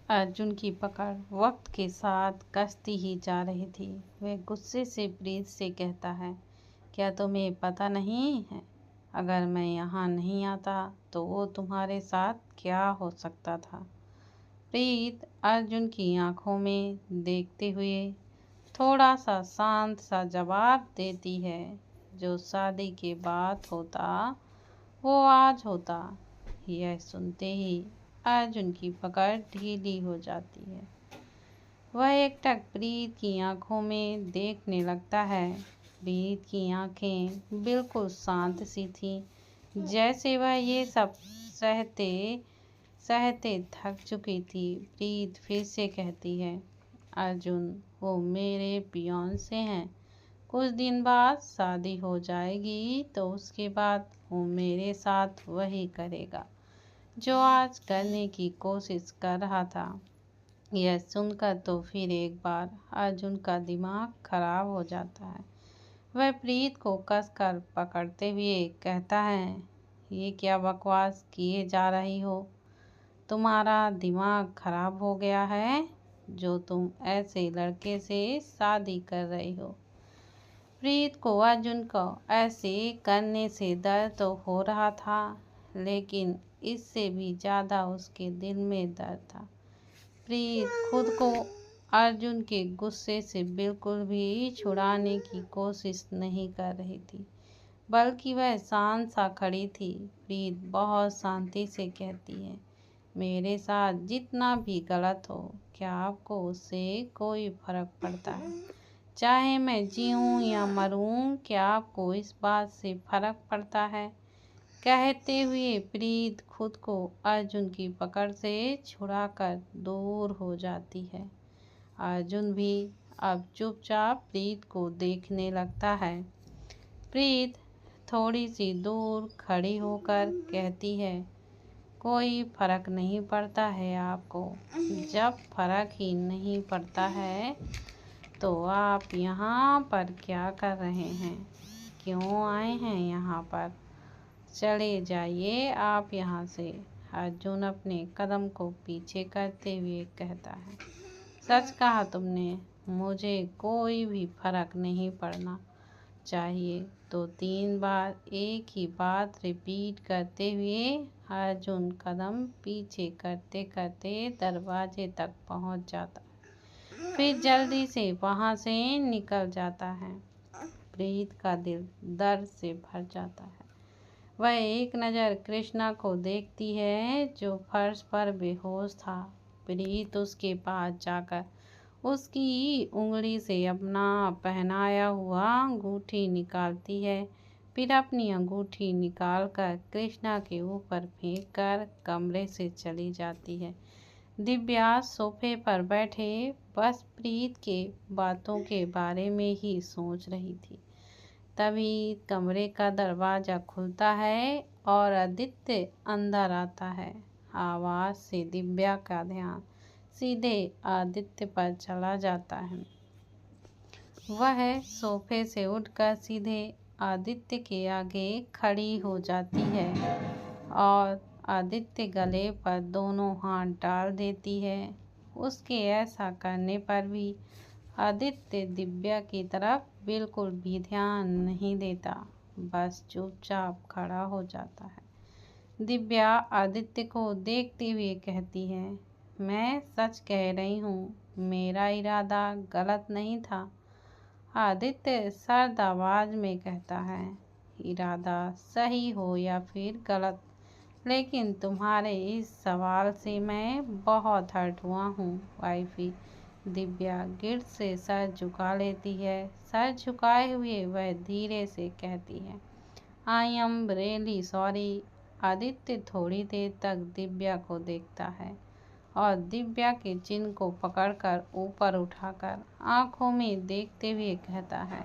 अर्जुन की पकड़ वक्त के साथ कसती ही जा रही थी। वह गुस्से से प्रीत से कहता है, क्या तुम्हें पता नहीं है, अगर मैं यहाँ नहीं आता तो वो तुम्हारे साथ क्या हो सकता था। प्रीत अर्जुन की आंखों में देखते हुए थोड़ा सा शांत सा जवाब देती है, जो शादी के बाद होता वो आज होता। यह सुनते ही अर्जुन की पकड़ ढीली हो जाती है। वह एकटक प्रीत की आंखों में देखने लगता है। प्रीत की आंखें बिल्कुल शांत सी थी, जैसे वह ये सब सहते सहते थक चुकी थी। प्रीत फिर से कहती है, अर्जुन वो मेरे फियांसे हैं। कुछ दिन बाद शादी हो जाएगी तो उसके बाद वो मेरे साथ वही करेगा जो आज करने की कोशिश कर रहा था। यह सुनकर तो फिर एक बार अर्जुन का दिमाग खराब हो जाता है। वह प्रीत को कसकर पकड़ते हुए कहता है, ये क्या बकवास किए जा रही हो। तुम्हारा दिमाग खराब हो गया है जो तुम ऐसे लड़के से शादी कर रही हो। प्रीत को अर्जुन को ऐसे करने से दर्द तो हो रहा था, लेकिन इससे भी ज़्यादा उसके दिल में दर्द था। प्रीत खुद को अर्जुन के गुस्से से बिल्कुल भी छुड़ाने की कोशिश नहीं कर रही थी, बल्कि वह शांत सा खड़ी थी। प्रीत बहुत शांति से कहती है, मेरे साथ जितना भी गलत हो, क्या आपको उससे कोई फर्क पड़ता है। चाहे मैं जीऊँ या मरूँ, क्या आपको इस बात से फर्क पड़ता है। कहते हुए प्रीत खुद को अर्जुन की पकड़ से छुड़ाकर दूर हो जाती है। अर्जुन भी अब चुपचाप प्रीत को देखने लगता है। प्रीत थोड़ी सी दूर खड़ी होकर कहती है, कोई फर्क नहीं पड़ता है आपको। जब फर्क ही नहीं पड़ता है तो आप यहाँ पर क्या कर रहे हैं, क्यों आए हैं यहाँ पर। चले जाइए आप यहाँ से। अर्जुन अपने कदम को पीछे करते हुए कहता है, सच कहा तुमने, मुझे कोई भी फर्क नहीं पड़ना चाहिए। तो 3 बार एक ही बात रिपीट करते हुए अर्जुन कदम पीछे करते करते दरवाजे तक पहुंच जाता, फिर जल्दी से वहां से निकल जाता है। प्रीत का दिल दर्द से भर जाता है। वह एक नज़र कृष्णा को देखती है, जो फर्श पर बेहोश था। प्रीत उसके पास जाकर उसकी उंगली से अपना पहनाया हुआ अंगूठी निकालती है, फिर अपनी अंगूठी निकालकर कृष्णा के ऊपर फेंक कर कमरे से चली जाती है। दिव्या सोफे पर बैठे बस प्रीत के बातों के बारे में ही सोच रही थी। तभी कमरे का दरवाज़ा खुलता है और आदित्य अंदर आता है। आवाज़ से दिव्या का ध्यान सीधे आदित्य पर चला जाता है। वह सोफे से उठकर सीधे आदित्य के आगे खड़ी हो जाती है और आदित्य गले पर दोनों हाथ डाल देती है। उसके ऐसा करने पर भी आदित्य दिव्या की तरफ बिल्कुल भी ध्यान नहीं देता, बस चुपचाप खड़ा हो जाता है। दिव्या आदित्य को देखते हुए कहती है, मैं सच कह रही हूँ, मेरा इरादा गलत नहीं था। आदित्य सर्द आवाज में कहता है, इरादा सही हो या फिर गलत, लेकिन तुम्हारे इस सवाल से मैं बहुत हर्ट हुआ हूँ वाइफी। दिव्या गिर से सर झुका लेती है। सर झुकाए हुए वह धीरे से कहती है, I am really sorry. Aditya थोड़ी देर तक दिव्या को देखता है और दिव्या के चिन्ह को पकड़कर ऊपर उठाकर आंखों में देखते हुए कहता है,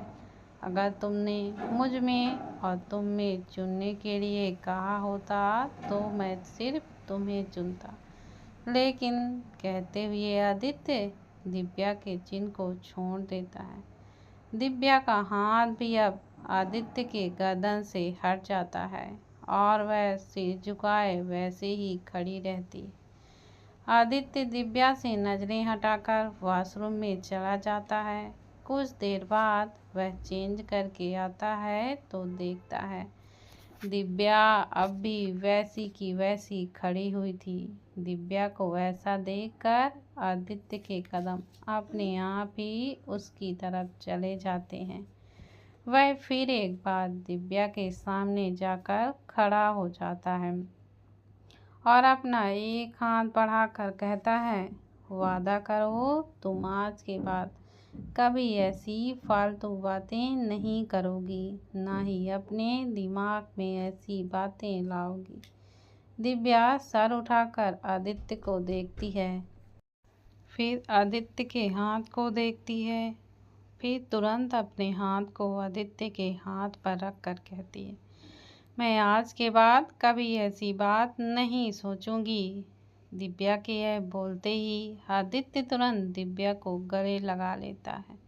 अगर तुमने मुझ में और तुम में चुनने के लिए कहा होता तो मैं सिर्फ तुम्हें चुनता। लेकिन कहते हुए आदित्य दिव्या के चिन्ह को छोड़ देता है। दिव्या का हाथ भी अब आदित्य के गर्दन से हट जाता है और वह सिर झुकाए वैसे ही खड़ी रहती। आदित्य दिव्या से नजरें हटाकर वॉशरूम में चला जाता है। कुछ देर बाद वह चेंज करके आता है तो देखता है दिव्या अब भी वैसी की वैसी खड़ी हुई थी। दिव्या को ऐसा देखकर आदित्य के कदम अपने आप ही उसकी तरफ चले जाते हैं। वह फिर एक बार दिव्या के सामने जाकर खड़ा हो जाता है और अपना एक हाथ बढ़ाकर कहता है, वादा करो तुम आज के बाद कभी ऐसी फालतू बातें नहीं करोगी, ना ही अपने दिमाग में ऐसी बातें लाओगी। दिव्या सर उठाकर आदित्य को देखती है, फिर आदित्य के हाथ को देखती है, फिर तुरंत अपने हाथ को आदित्य के हाथ पर रखकर कहती है, मैं आज के बाद कभी ऐसी बात नहीं सोचूंगी। दिव्या के यह बोलते ही आदित्य तुरंत दिव्या को गले लगा लेता है।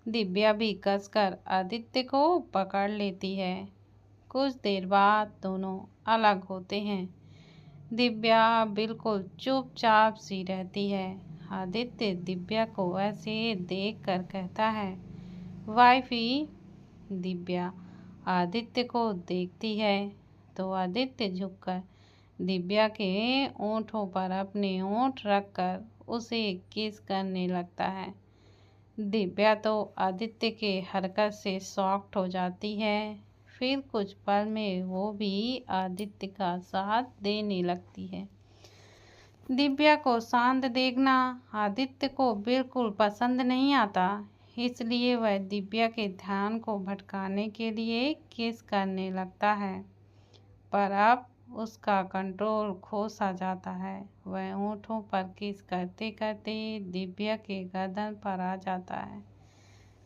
दिव्या भी कसकर आदित्य को पकड़ लेती है। कुछ देर बाद दोनों अलग होते हैं। दिव्या बिल्कुल चुपचाप सी रहती है। आदित्य दिव्या को ऐसे देखकर कहता है, वाइफी। दिव्या आदित्य को देखती है तो आदित्य झुककर दिव्या के ओंठों पर अपने ओंठ रखकर उसे किस करने लगता है। दिव्या तो आदित्य के हरकत से शॉक्ड हो जाती है। फिर कुछ पल में वो भी आदित्य का साथ देने लगती है। दिव्या को शांत देखना आदित्य को बिल्कुल पसंद नहीं आता, इसलिए वह दिव्या के ध्यान को भटकाने के लिए किस करने लगता है, पर अब उसका कंट्रोल खो सा जाता है। वह होठों पर किस करते करते दिव्या के गर्दन पर आ जाता है।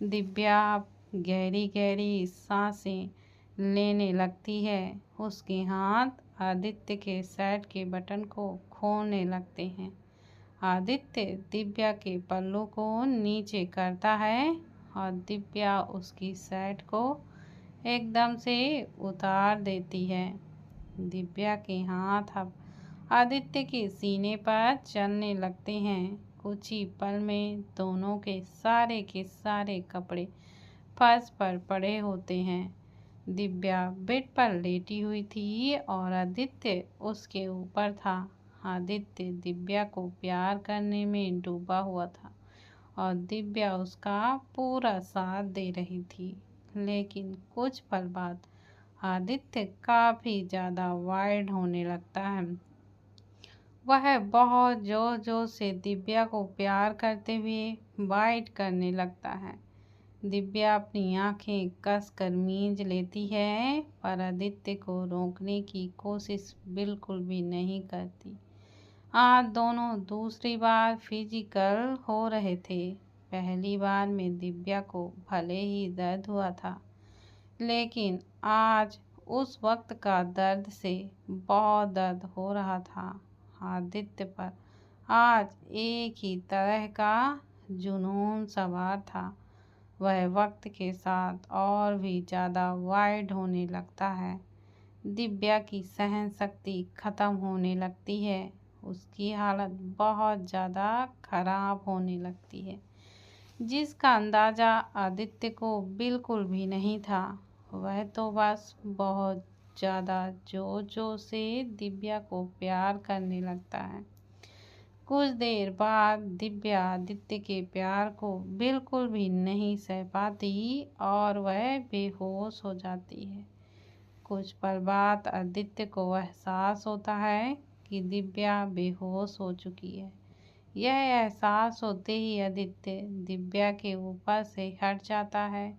दिव्या गहरी गहरी सांसें लेने लगती है। उसके हाथ आदित्य के शर्ट के बटन को खोलने लगते हैं। आदित्य दिव्या के पल्लू को नीचे करता है और दिव्या उसकी शर्ट को एकदम से उतार देती है। दिव्या के हाथ अब आदित्य के सीने पर चलने लगते हैं। कुछ ही पल में दोनों के सारे कपड़े फर्श पर पड़े होते हैं। दिव्या बेड पर लेटी हुई थी और आदित्य उसके ऊपर था। आदित्य दिव्या को प्यार करने में डूबा हुआ था और दिव्या उसका पूरा साथ दे रही थी। लेकिन कुछ पल बाद आदित्य काफी ज्यादा वाइल्ड होने लगता है। वह बहुत जोर जोर से दिव्या को प्यार करते हुए वाइट करने लगता है। दिव्या अपनी आंखें कसकर मींज लेती है, पर आदित्य को रोकने की कोशिश बिल्कुल भी नहीं करती। आज दोनों दूसरी बार फिजिकल हो रहे थे। पहली बार में दिव्या को भले ही दर्द हुआ था, लेकिन आज उस वक्त का दर्द से बहुत दर्द हो रहा था। आदित्य पर आज एक ही तरह का जुनून सवार था। वह वक्त के साथ और भी ज़्यादा वाइड होने लगता है। दिव्या की सहन शक्ति खत्म होने लगती है। उसकी हालत बहुत ज़्यादा खराब होने लगती है, जिसका अंदाज़ा आदित्य को बिल्कुल भी नहीं था। वह तो बस बहुत ज़्यादा जोर जोर से दिव्या को प्यार करने लगता है। कुछ देर बाद दिव्या आदित्य के प्यार को बिल्कुल भी नहीं सह पाती और वह बेहोश हो जाती है। कुछ पल बाद आदित्य को एहसास होता है कि दिव्या बेहोश हो चुकी है। यह एहसास होते ही आदित्य दिव्या के ऊपर से हट जाता है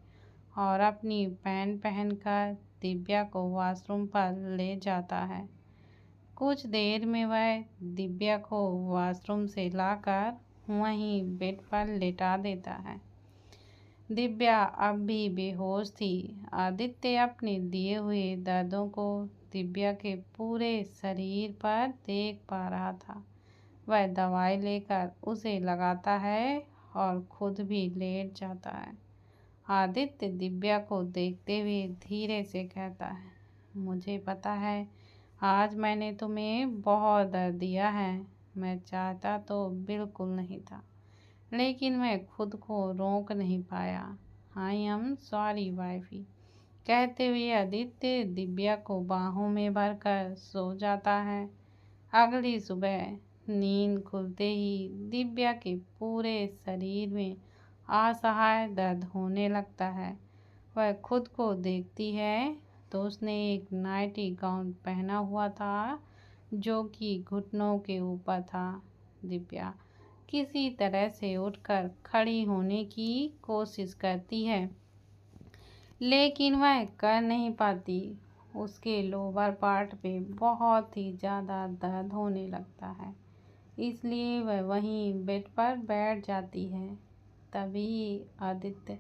और अपनी पैंट पहनकर दिव्या को वॉशरूम पर ले जाता है। कुछ देर में वह दिव्या को वॉशरूम से लाकर वहीं बेड पर लेटा देता है। दिव्या अब भी बेहोश थी। आदित्य अपने दिए हुए दर्दों को दिव्या के पूरे शरीर पर देख पा रहा था। वह दवाई लेकर उसे लगाता है और खुद भी लेट जाता है। आदित्य दिव्या को देखते हुए धीरे से कहता है, मुझे पता है आज मैंने तुम्हें बहुत दर्द दिया है, मैं चाहता तो बिल्कुल नहीं था, लेकिन मैं खुद को रोक नहीं पाया। आई एम सॉरी वाइफी, कहते हुए आदित्य दिव्या को बाहों में भरकर सो जाता है। अगली सुबह नींद खुलते ही दिव्या के पूरे शरीर में असहाय दर्द होने लगता है। वह खुद को देखती है तो उसने एक नाइटी गाउन पहना हुआ था जो कि घुटनों के ऊपर था। दिव्या किसी तरह से उठकर खड़ी होने की कोशिश करती है, लेकिन वह कर नहीं पाती। उसके लोअर पार्ट पे बहुत ही ज़्यादा दर्द होने लगता है, इसलिए वह वहीं बेड पर बैठ जाती है। तभी आदित्य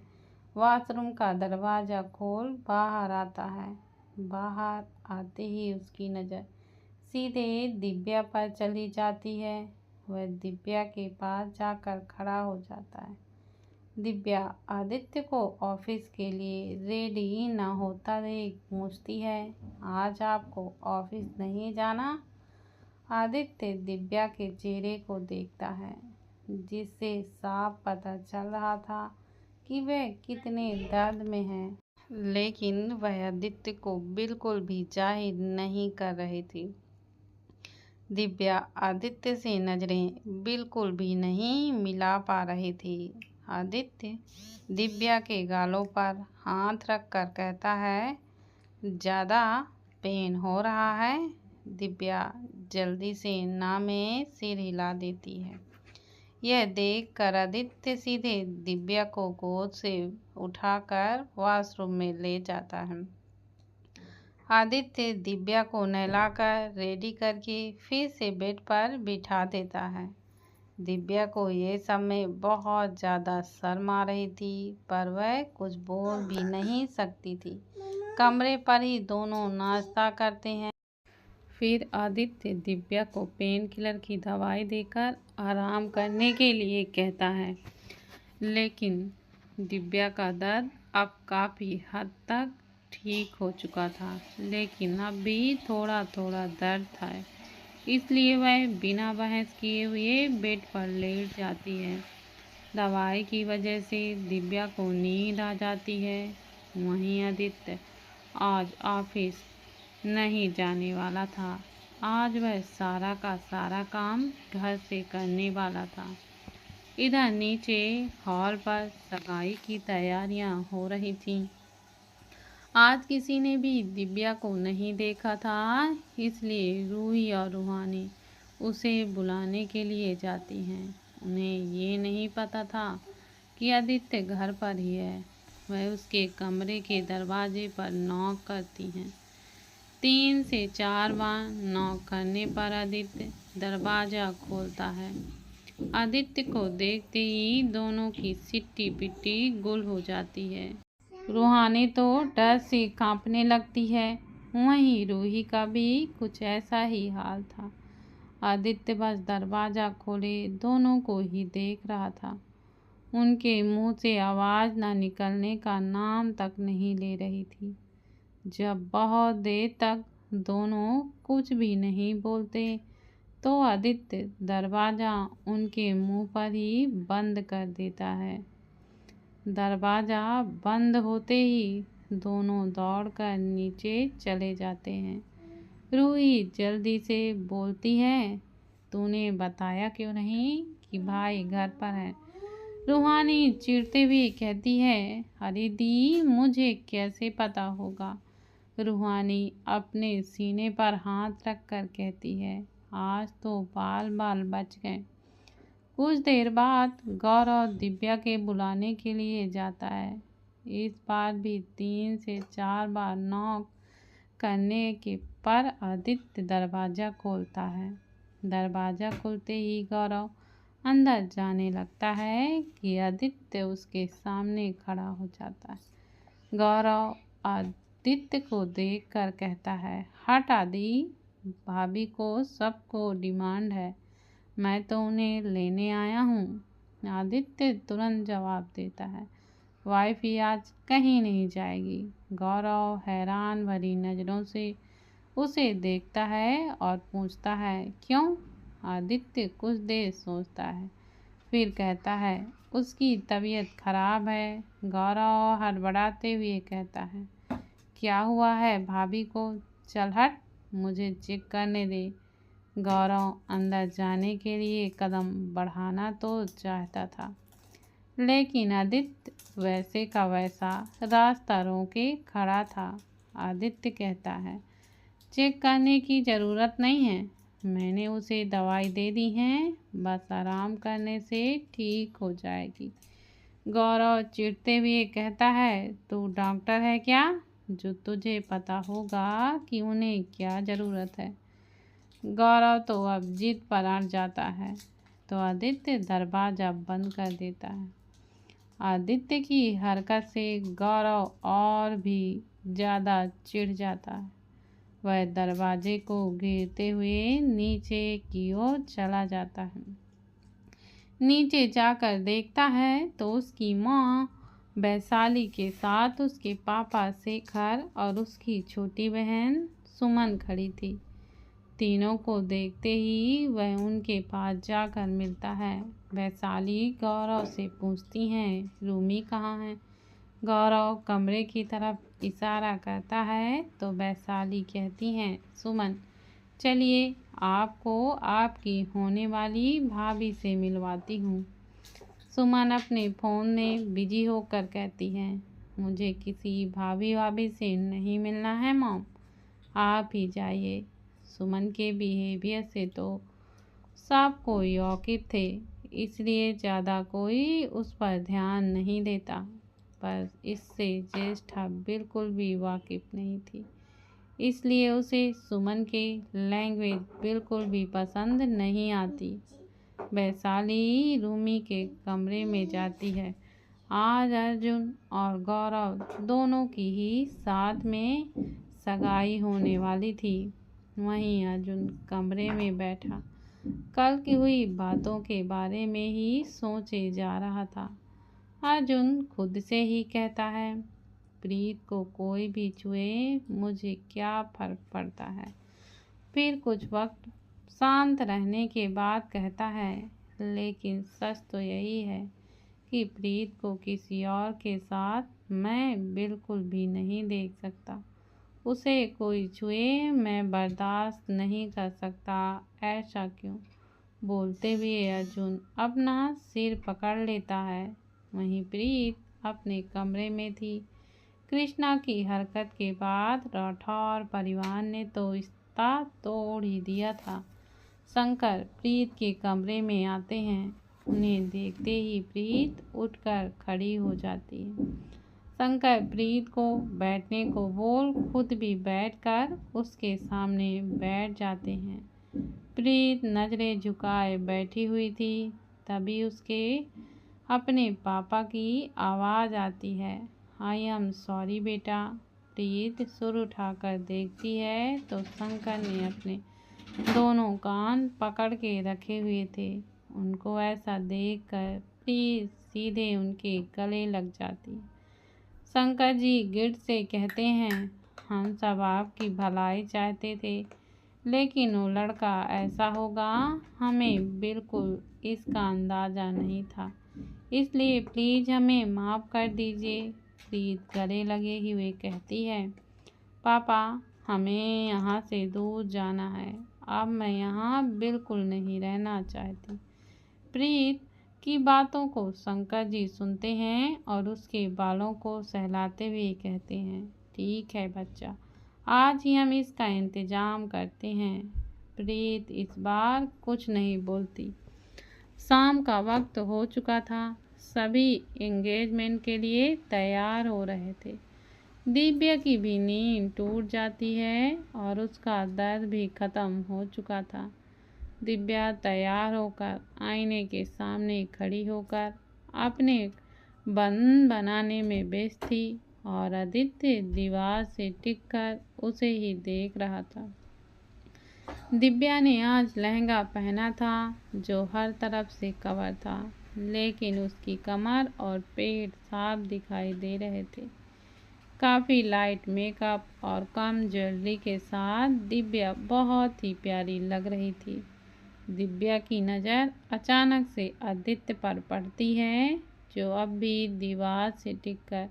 वॉशरूम का दरवाज़ा खोल बाहर आता है। बाहर आते ही उसकी नज़र सीधे दिव्या पर चली जाती है। वह दिव्या के पास जाकर खड़ा हो जाता है। दिव्या आदित्य को ऑफिस के लिए रेडी न होता देख पूछती है, आज आपको ऑफिस नहीं जाना? आदित्य दिव्या के चेहरे को देखता है, जिससे साफ पता चल रहा था कि वह कितने दर्द में है, लेकिन वह आदित्य को बिल्कुल भी जाहिर नहीं कर रही थी। दिव्या आदित्य से नजरें बिल्कुल भी नहीं मिला पा रही थी। आदित्य दिव्या के गालों पर हाथ रखकर कहता है, ज़्यादा पेन हो रहा है? दिव्या जल्दी से ना में सिर हिला देती है। यह देखकर आदित्य सीधे दिव्या को गोद से उठाकर वॉशरूम में ले जाता है। आदित्य दिव्या को नहलाकर रेडी करके फिर से बेड पर बिठा देता है। दिव्या को ये सब में बहुत ज़्यादा शर्म आ रही थी, पर वह कुछ बोल भी नहीं सकती थी। कमरे पर ही दोनों नाश्ता करते हैं। फिर आदित्य दिव्या को पेन किलर की दवाई देकर आराम करने के लिए कहता है, लेकिन दिव्या का दर्द अब काफ़ी हद तक ठीक हो चुका था, लेकिन अब भी थोड़ा थोड़ा दर्द था, इसलिए वह बिना बहस किए हुए बेड पर लेट जाती है। दवाई की वजह से दिव्या को नींद आ जाती है। वहीं आदित्य आज ऑफिस नहीं जाने वाला था। आज वह सारा का सारा काम घर से करने वाला था। इधर नीचे हॉल पर सगाई की तैयारियां हो रही थीं। आज किसी ने भी दिव्या को नहीं देखा था, इसलिए रूही और रूहानी उसे बुलाने के लिए जाती हैं। उन्हें ये नहीं पता था कि आदित्य घर पर ही है। वह उसके कमरे के दरवाजे पर नॉक करती हैं। 3 से 4 बार नॉक करने पर आदित्य दरवाज़ा खोलता है। आदित्य को देखते ही दोनों की सिट्टी पिट्टी गुल हो जाती है। रूहानी तो डर से कांपने लगती है। वहीं रूही का भी कुछ ऐसा ही हाल था। आदित्य बस दरवाज़ा खोले दोनों को ही देख रहा था। उनके मुंह से आवाज़ न निकलने का नाम तक नहीं ले रही थी। जब बहुत देर तक दोनों कुछ भी नहीं बोलते, तो आदित्य दरवाज़ा उनके मुंह पर ही बंद कर देता है। दरवाज़ा बंद होते ही दोनों दौड़कर नीचे चले जाते हैं। रूही जल्दी से बोलती है, तूने बताया क्यों नहीं कि भाई घर पर है? रूहानी चिढ़ते हुए कहती है, अरे दी, मुझे कैसे पता होगा? रूहानी अपने सीने पर हाथ रखकर कहती है, आज तो बाल बाल बच गए। कुछ देर बाद गौरव दिव्या के बुलाने के लिए जाता है। इस बार भी 3 से 4 बार नॉक करने के पर आदित्य दरवाज़ा खोलता है। दरवाज़ा खुलते ही गौरव अंदर जाने लगता है कि आदित्य उसके सामने खड़ा हो जाता है। गौरव आदित्य को देखकर कहता है, हट आदि, भाभी को सबको डिमांड है, मैं तो उन्हें लेने आया हूँ। आदित्य तुरंत जवाब देता है, वाइफी आज कहीं नहीं जाएगी। गौरव हैरान भरी नज़रों से उसे देखता है और पूछता है, क्यों? आदित्य कुछ देर सोचता है, फिर कहता है, उसकी तबीयत खराब है। गौरव हड़बड़ाते हुए कहता है, क्या हुआ है भाभी को? चल हट, मुझे चेक करने दे। गौरव अंदर जाने के लिए कदम बढ़ाना तो चाहता था, लेकिन आदित्य वैसे का वैसा रास्ता रोके खड़ा था। आदित्य कहता है, चेक करने की ज़रूरत नहीं है, मैंने उसे दवाई दे दी है, बस आराम करने से ठीक हो जाएगी। गौरव चिढ़ते हुए कहता है, तू डॉक्टर है क्या, जो तुझे पता होगा कि उन्हें क्या ज़रूरत है। गौरव तो अब जिद पर अड़ जाता है, तो आदित्य दरवाज़ा बंद कर देता है। आदित्य की हरकत से गौरव और भी ज़्यादा चिढ़ जाता है। वह दरवाजे को घेरते हुए नीचे की ओर चला जाता है। नीचे जाकर देखता है तो उसकी माँ वैशाली के साथ उसके पापा शेखर और उसकी छोटी बहन सुमन खड़ी थी। तीनों को देखते ही वह उनके पास जाकर मिलता है। वैशाली गौरव से पूछती हैं, रूमी कहाँ है? गौरव कमरे की तरफ इशारा करता है तो वैशाली कहती हैं, सुमन चलिए आपको आपकी होने वाली भाभी से मिलवाती हूँ। सुमन अपने फ़ोन में बिजी होकर कहती है, मुझे किसी भाभी से नहीं मिलना है मॉम, आप ही जाइए। सुमन के बिहेवियर से तो सब कोई वाकिफ थे, इसलिए ज़्यादा कोई उस पर ध्यान नहीं देता, पर इससे ज्येष्ठा बिल्कुल भी वाकिफ नहीं थी, इसलिए उसे सुमन के लैंग्वेज बिल्कुल भी पसंद नहीं आती। वैशाली रूमी के कमरे में जाती है। आज अर्जुन और गौरव दोनों की ही साथ में सगाई होने वाली थी। वहीं अर्जुन कमरे में बैठा कल की हुई बातों के बारे में ही सोचे जा रहा था। अर्जुन खुद से ही कहता है, प्रीत को कोई भी छुए मुझे क्या फर्क पड़ता है। फिर कुछ वक्त शांत रहने के बाद कहता है, लेकिन सच तो यही है कि प्रीत को किसी और के साथ मैं बिल्कुल भी नहीं देख सकता। उसे कोई छुए मैं बर्दाश्त नहीं कर सकता। ऐसा क्यों? बोलते हुए अर्जुन अपना सिर पकड़ लेता है। वहीं प्रीत अपने कमरे में थी। कृष्णा की हरकत के बाद राठौर परिवार ने तो रिश्ता तोड़ ही दिया था। शंकर प्रीत के कमरे में आते हैं। उन्हें देखते ही प्रीत उठकर खड़ी हो जाती है। शंकर प्रीत को बैठने को बोल खुद भी बैठकर उसके सामने बैठ जाते हैं। प्रीत नज़रें झुकाए बैठी हुई थी। तभी उसके अपने पापा की आवाज़ आती है, आई एम सॉरी बेटा। प्रीत सुर उठाकर देखती है तो शंकर ने अपने दोनों कान पकड़ के रखे हुए थे। उनको ऐसा देखकर प्रीत सीधे उनके गले लग जाती। शंकर जी गिर से कहते हैं, हम सब आपकी भलाई चाहते थे, लेकिन वो लड़का ऐसा होगा हमें बिल्कुल इसका अंदाज़ा नहीं था, इसलिए प्लीज़ हमें माफ़ कर दीजिए। प्रीत गले लगे हुए कहती है, पापा हमें यहाँ से दूर जाना है, अब मैं यहाँ बिल्कुल नहीं रहना चाहती। प्रीत की बातों को शंकर जी सुनते हैं और उसके बालों को सहलाते हुए कहते हैं, ठीक है बच्चा, आज ही हम इसका इंतज़ाम करते हैं। प्रीत इस बार कुछ नहीं बोलती। शाम का वक्त हो चुका था। सभी एंगेजमेंट के लिए तैयार हो रहे थे। दिव्या की भी नींद टूट जाती है और उसका दर्द भी ख़त्म हो चुका था। दिव्या तैयार होकर आईने के सामने खड़ी होकर अपने बन बनाने में व्यस्त थी और आदित्य दीवार से टिककर उसे ही देख रहा था। दिव्या ने आज लहंगा पहना था जो हर तरफ से कवर था, लेकिन उसकी कमर और पेट साफ दिखाई दे रहे थे। काफ़ी लाइट मेकअप और कम ज्वेलरी के साथ दिव्या बहुत ही प्यारी लग रही थी। दिव्या की नज़र अचानक से आदित्य पर पड़ती है, जो अब भी दीवार से टिककर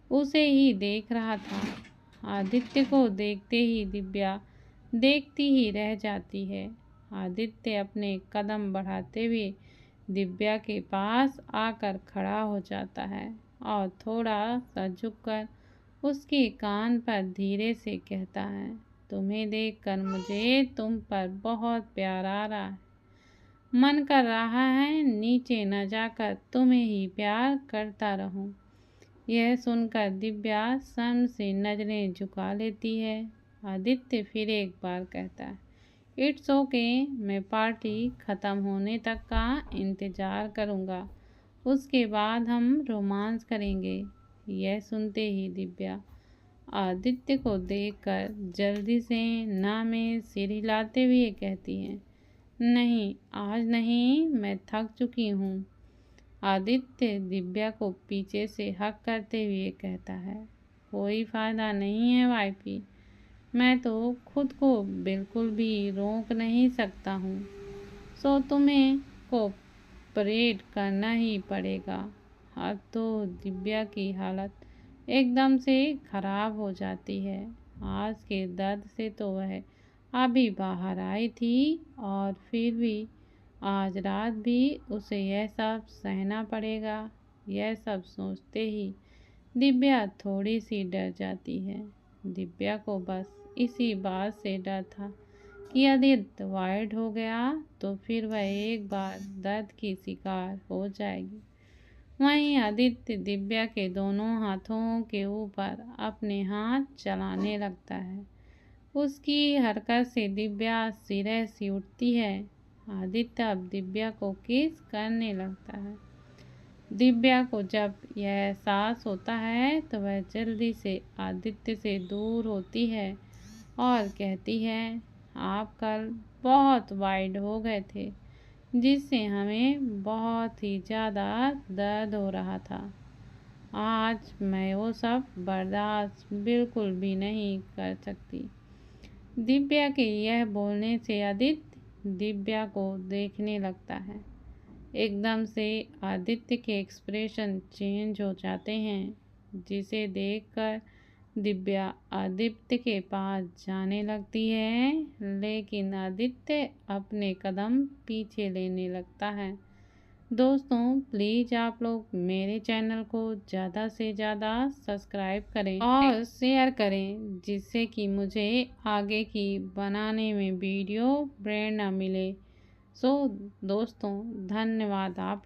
उसे ही देख रहा था। आदित्य को देखते ही दिव्या देखती ही रह जाती है। आदित्य अपने कदम बढ़ाते हुए दिव्या के पास आकर खड़ा हो जाता है और थोड़ा सा झुककर उसके कान पर धीरे से कहता है, तुम्हें देखकर मुझे तुम पर बहुत प्यार आ रहा है। मन कर रहा है नीचे न जाकर तुम्हें ही प्यार करता रहूं। यह सुनकर दिव्या शर्म से नजरें झुका लेती है। आदित्य फिर एक बार कहता है, इट्स ओके, मैं पार्टी ख़त्म होने तक का इंतज़ार करूँगा, उसके बाद हम रोमांस करेंगे। यह सुनते ही दिव्या आदित्य को देखकर जल्दी से ना में सिर हिलाते हुए कहती है, नहीं आज नहीं, मैं थक चुकी हूँ। आदित्य दिव्या को पीछे से हक करते हुए कहता है, कोई फ़ायदा नहीं है वाइफी, मैं तो खुद को बिल्कुल भी रोक नहीं सकता हूँ, सो तुम्हें कोऑपरेट करना ही पड़ेगा। अब तो दिव्या की हालत एकदम से खराब हो जाती है। आज के दर्द से तो वह अभी बाहर आई थी और फिर भी आज रात भी उसे यह सब सहना पड़ेगा। यह सब सोचते ही दिव्या थोड़ी सी डर जाती है। दिव्या को बस इसी बात से डर था कि आदित्य वाइड हो गया तो फिर वह एक बार दर्द की शिकार हो जाएगी। वहीं आदित्य दिव्या के दोनों हाथों के ऊपर अपने हाथ चलाने लगता है। उसकी हरकत से दिव्या सिरह सी उठती है। आदित्य अब दिव्या को किस करने लगता है। दिव्या को जब यह एहसास होता है तो वह जल्दी से आदित्य से दूर होती है और कहती है, आप कल बहुत वाइड हो गए थे, जिससे हमें बहुत ही ज़्यादा दर्द हो रहा था। आज मैं वो सब बर्दाश्त बिल्कुल भी नहीं कर सकती। दिव्या के यह बोलने से आदित्य दिव्या को देखने लगता है। एकदम से आदित्य के एक्सप्रेशन चेंज हो जाते हैं, जिसे देखकर दिव्या आदित्य के पास जाने लगती है, लेकिन आदित्य अपने कदम पीछे लेने लगता है। दोस्तों प्लीज़ आप लोग मेरे चैनल को ज़्यादा से ज़्यादा सब्सक्राइब करें और शेयर करें, जिससे कि मुझे आगे की बनाने में वीडियो प्रेरणा मिले। सो दोस्तों धन्यवाद आप